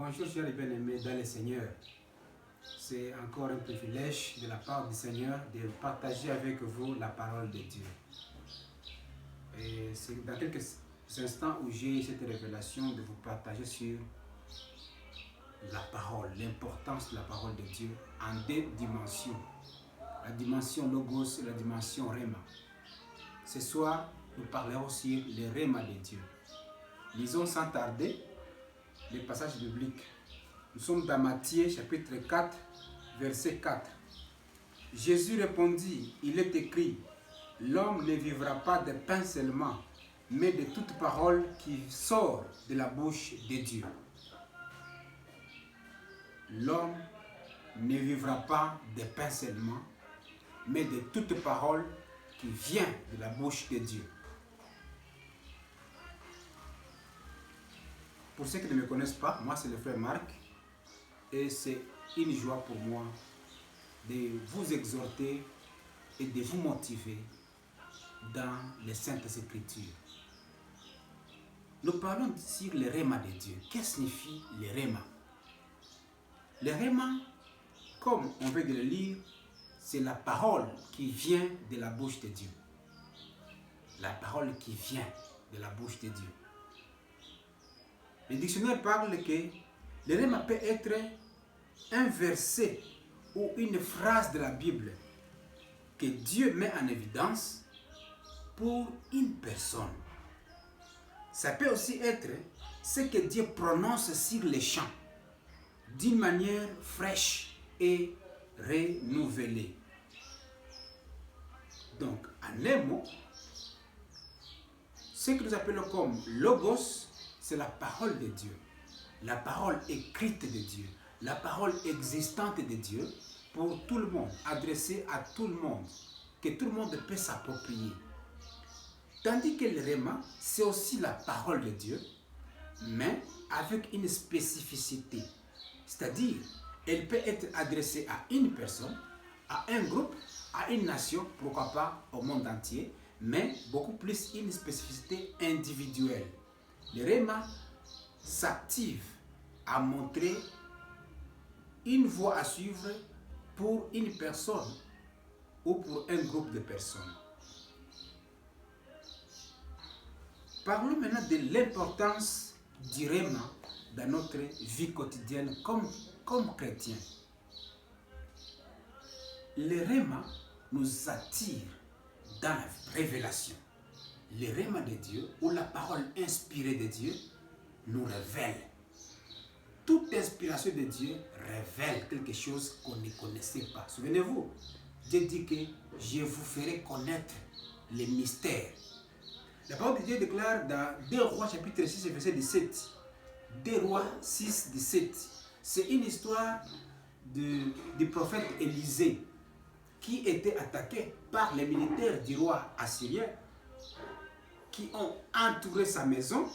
Bonjour chers bien-aimés dans le Seigneur. C'est encore un privilège de la part du Seigneur de partager avec vous la parole de Dieu. Et c'est dans quelques instants où j'ai cette révélation de vous partager sur la parole, l'importance de la parole de Dieu en deux dimensions. La dimension Logos et la dimension Rhéma. Ce soir, nous parlerons sur le Rhéma de Dieu. Lisons sans tarder les passages bibliques. Nous sommes dans Matthieu chapitre 4, verset 4. Jésus répondit, il est écrit, l'homme ne vivra pas de pain seulement, mais de toute parole qui sort de la bouche de Dieu. L'homme ne vivra pas de pain seulement, mais de toute parole qui vient de la bouche de Dieu. Pour ceux qui ne me connaissent pas, moi c'est le frère Marc et c'est une joie pour moi de vous exhorter et de vous motiver dans les Saintes Écritures. Nous parlons sur le Rhéma de Dieu. Qu'est-ce que signifie le Rhéma? Le Rhéma, comme on veut de le lire, c'est la parole qui vient de la bouche de Dieu. La parole qui vient de la bouche de Dieu. Le dictionnaire parle que le Rhéma peut être un verset ou une phrase de la Bible que Dieu met en évidence pour une personne. Ça peut aussi être ce que Dieu prononce sur les champs d'une manière fraîche et renouvelée. Donc, en un mot, ce que nous appelons comme Logos, c'est la parole de Dieu, la parole écrite de Dieu, la parole existante de Dieu pour tout le monde, adressée à tout le monde, que tout le monde peut s'approprier. Tandis que le Rhéma, c'est aussi la parole de Dieu, mais avec une spécificité. C'est-à-dire, elle peut être adressée à une personne, à un groupe, à une nation, pourquoi pas au monde entier, mais beaucoup plus une spécificité individuelle. Le Rhéma s'active à montrer une voie à suivre pour une personne ou pour un groupe de personnes. Parlons maintenant de l'importance du Rhéma dans notre vie quotidienne comme chrétiens. Le Rhéma nous attire dans la révélation. Le Rhéma de Dieu, ou la parole inspirée de Dieu, nous révèle. Toute inspiration de Dieu révèle quelque chose qu'on ne connaissait pas. Souvenez-vous, Dieu dit que je vous ferai connaître les mystères. La parole de Dieu déclare dans 2 Rois chapitre 6 verset 17. 2 Rois 6, 17. C'est une histoire du prophète Élisée qui était attaqué par les militaires du roi assyrien qui ont entouré sa maison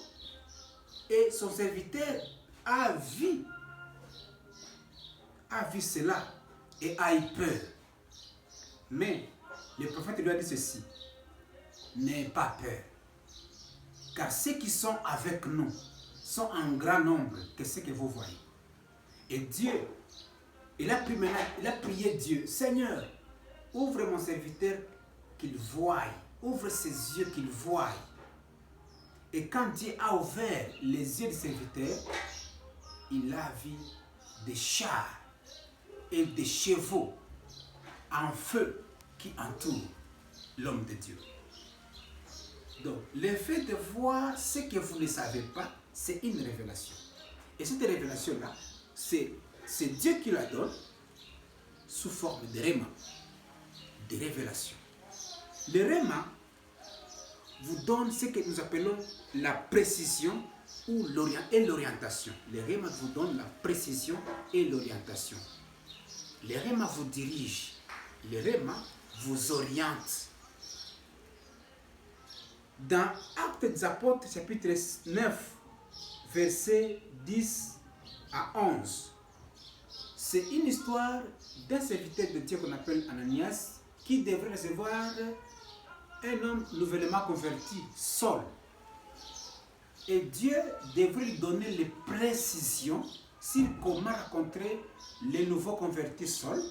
et son serviteur a vu cela et a eu peur. Mais le prophète lui a dit ceci, n'ayez pas peur, car ceux qui sont avec nous sont en grand nombre que ceux que vous voyez. Et Dieu, il a prié Dieu, Seigneur, ouvre mon serviteur qu'il voie, ouvre ses yeux qu'il voie. Et quand Dieu a ouvert les yeux du serviteur, il a vu des chars et des chevaux en feu qui entourent l'homme de Dieu. Donc, le fait de voir ce que vous ne savez pas, c'est une révélation. Et cette révélation-là, c'est Dieu qui la donne sous forme de Rhéma, de révélation. Le Rhéma vous donne ce que nous appelons la précision ou l'orientation. Le Rhéma vous donne la précision et l'orientation. Le Rhéma vous dirige. Le Rhéma vous oriente. Dans Actes des Apôtres, chapitre 9, versets 10 à 11, c'est une histoire d'un serviteur de Dieu qu'on appelle Ananias qui devrait recevoir un homme nouvellement converti, Saul. Et Dieu devrait lui donner les précisions sur comment rencontrer les nouveaux convertis Saul,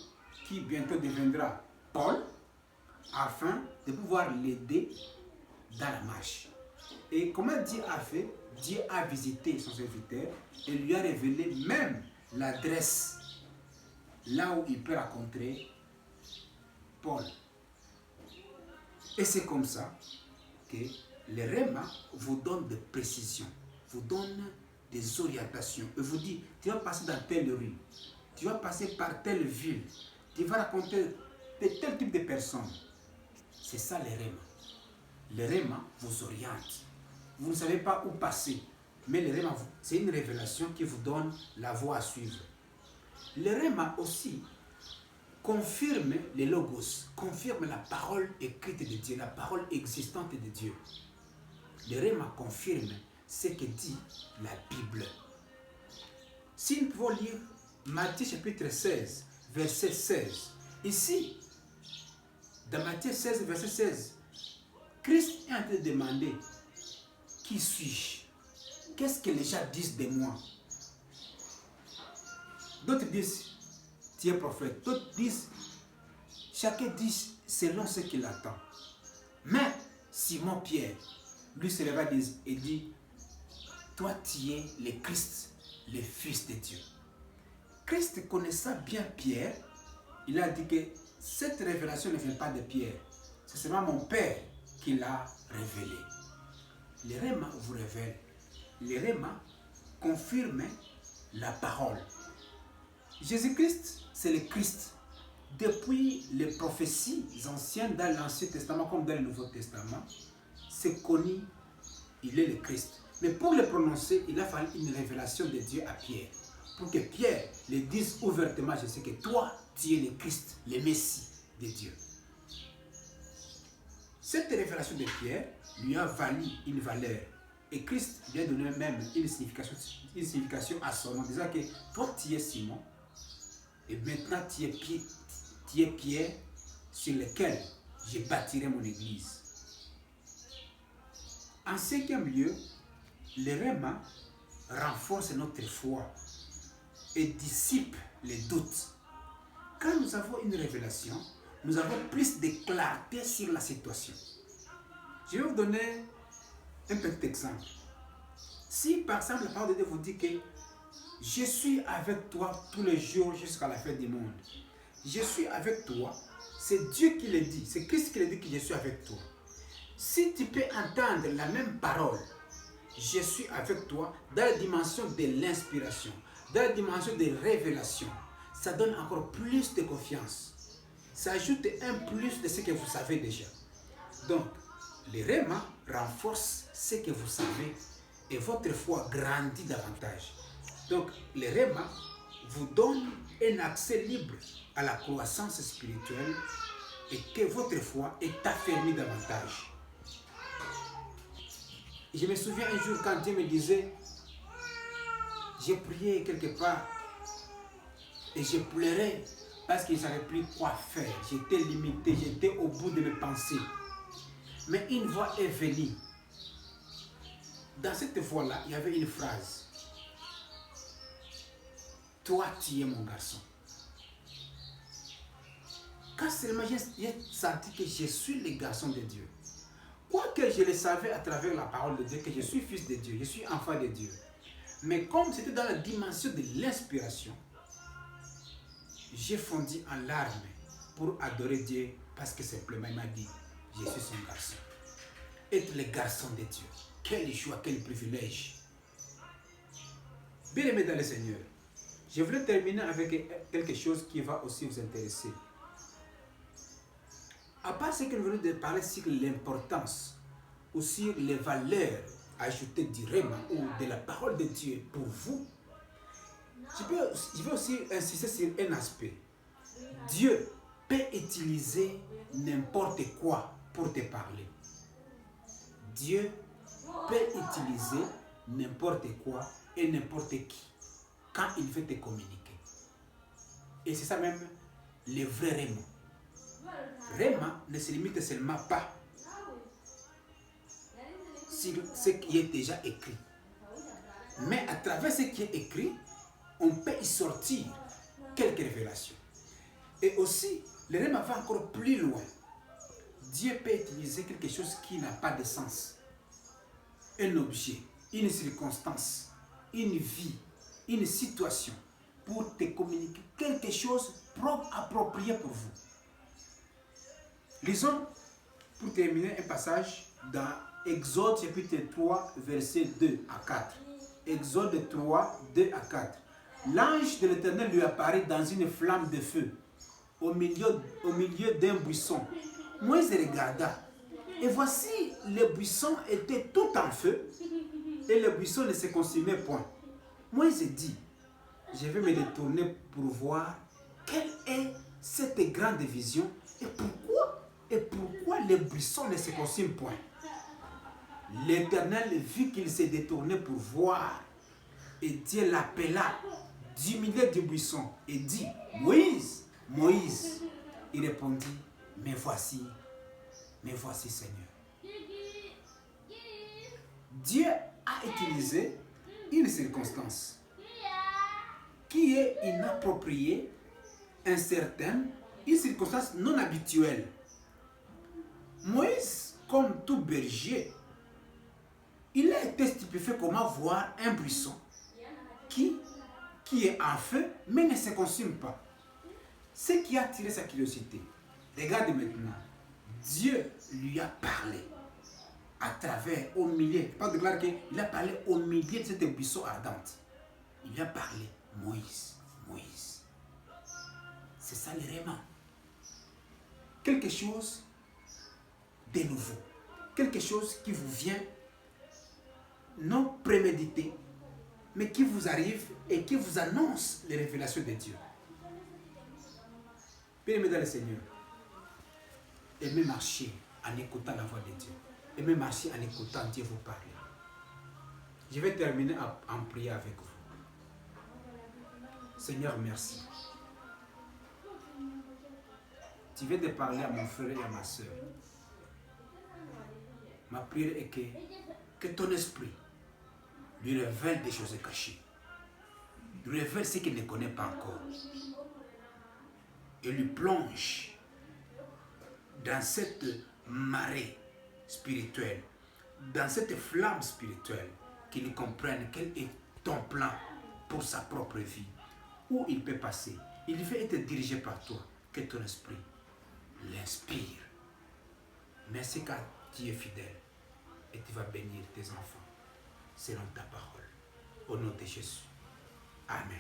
qui bientôt deviendra Paul, afin de pouvoir l'aider dans la marche. Et comment Dieu a fait? Dieu a visité son serviteur et lui a révélé même l'adresse là où il peut rencontrer Paul. Et c'est comme ça que le Réma vous donne des précisions, vous donne des orientations et vous dit, tu vas passer dans telle rue, tu vas passer par telle ville, tu vas raconter de tel type de personnes. C'est ça le Réma. Le Réma vous oriente. Vous ne savez pas où passer, mais le Réma, c'est une révélation qui vous donne la voie à suivre. Le Réma aussi confirme les logos, confirme la parole écrite de Dieu, la parole existante de Dieu. Le Réma confirme ce que dit la Bible. Si nous pouvons lire Matthieu chapitre 16, verset 16, ici, dans Matthieu 16, verset 16, Christ est en train de demander, qui suis-je? Qu'est-ce que les gens disent de moi? D'autres disent, tu es prophète. D'autres disent, chacun dit selon ce qu'il attend. Mais Simon Pierre, lui se leva et dit, toi tu es le Christ, le Fils de Dieu. Christ connaissant bien Pierre, il a dit que cette révélation ne vient pas de Pierre. C'est seulement mon Père qui l'a révélé. Le Réma vous révèle. Le Réma confirme la parole. Jésus-Christ, c'est le Christ. Depuis les prophéties anciennes dans l'Ancien Testament comme dans le Nouveau Testament, c'est connu, il est le Christ. Mais pour le prononcer, il a fallu une révélation de Dieu à Pierre. Pour que Pierre le dise ouvertement, je sais que toi, tu es le Christ, le Messie de Dieu. Cette révélation de Pierre lui a valu une valeur. Et Christ lui a donné même une signification à son nom, disant que toi, tu es Simon, et maintenant tu es Pierre, sur lequel je bâtirai mon église. En cinquième lieu, le Réma renforce notre foi et dissipe les doutes. Quand nous avons une révélation, nous avons plus de clarté sur la situation. Je vais vous donner un petit exemple. Si par exemple la parole de Dieu vous dit que je suis avec toi tous les jours jusqu'à la fin du monde. Je suis avec toi, c'est Dieu qui le dit, c'est Christ qui le dit que je suis avec toi. Si tu peux entendre la même parole, je suis avec toi dans la dimension de l'inspiration, dans la dimension de révélation, ça donne encore plus de confiance. Ça ajoute un plus de ce que vous savez déjà. Donc, le Réma renforce ce que vous savez et votre foi grandit davantage. Donc, le Réma vous donne un accès libre à la croissance spirituelle et que votre foi est affermie davantage. Je me souviens un jour quand Dieu me disait, j'ai prié quelque part et je pleurais parce que je ne savais plus quoi faire. J'étais limité, j'étais au bout de mes pensées. Mais une voix est venue. Dans cette voix-là, il y avait une phrase. Toi, tu es mon garçon. Quand seulement j'ai senti que je suis le garçon de Dieu, quoique je le savais à travers la parole de Dieu, que je suis fils de Dieu, je suis enfant de Dieu. Mais comme c'était dans la dimension de l'inspiration, j'ai fondu en larmes pour adorer Dieu parce que simplement il m'a dit, je suis son garçon. Être le garçon de Dieu, quel choix, quel privilège. Bien aimé dans le Seigneur, je voulais terminer avec quelque chose qui va aussi vous intéresser. À part ce que nous venons de parler sur l'importance ou sur les valeurs ajoutées du Réma ou de la parole de Dieu pour vous, je veux aussi insister sur un aspect. Dieu peut utiliser n'importe quoi pour te parler. Dieu peut utiliser n'importe quoi et n'importe qui quand il veut te communiquer. Et c'est ça même le vrai Réma. Réma ne se limite seulement pas sur ce qui est déjà écrit. Mais à travers ce qui est écrit, on peut y sortir quelques révélations. Et aussi, le rêve va encore plus loin. Dieu peut utiliser quelque chose qui n'a pas de sens. Un objet, une circonstance, une vie, une situation pour te communiquer quelque chose propre, approprié pour vous. Lisons pour terminer un passage dans Exode chapitre 3, versets 2 à 4. Exode 3, 2 à 4. L'ange de l'Éternel lui apparaît dans une flamme de feu au milieu d'un buisson. Moïse regarda, et voici, le buisson était tout en feu, et le buisson ne se consumait point. Moïse dit, je vais me détourner pour voir quelle est cette grande vision et pourquoi le buisson ne se consume point. L'Éternel vit qu'il s'est détourné pour voir, et Dieu l'appela du milieu du buisson et dit, Moïse, Moïse. Il répondit, mais voici Seigneur. Dieu a utilisé une circonstance qui est inappropriée, incertaine, une circonstance non habituelle. Moïse, comme tout berger, il a été stupéfait comment voir un buisson qui est en feu, mais ne se consume pas. Ce qui a attiré sa curiosité. Regarde maintenant. Dieu lui a parlé à travers, au milieu. Pas de clair qu'il a parlé au milieu de cette buisson ardente. Il lui a parlé, Moïse, Moïse. C'est ça le rêve. Quelque chose de nouveau. Quelque chose qui vous vient non prémédité, mais qui vous arrive et qui vous annonce les révélations de Dieu. Bien-aimés dans le Seigneur, aimez marcher en écoutant la voix de Dieu. Aimez marcher en écoutant Dieu vous parler. Je vais terminer en prière avec vous. Seigneur, merci. Tu viens de parler à mon frère et à ma soeur. Ma prière est que ton esprit lui révèle des choses cachées. Lui révèle ce qu'il ne connaît pas encore. Et lui plonge dans cette marée spirituelle, dans cette flamme spirituelle, qu'il comprenne quel est ton plan pour sa propre vie, où il peut passer. Il veut être dirigé par toi, que ton esprit l'inspire. Merci car tu es fidèle et tu vas bénir tes enfants selon ta parole. Au nom de Jésus. Amen.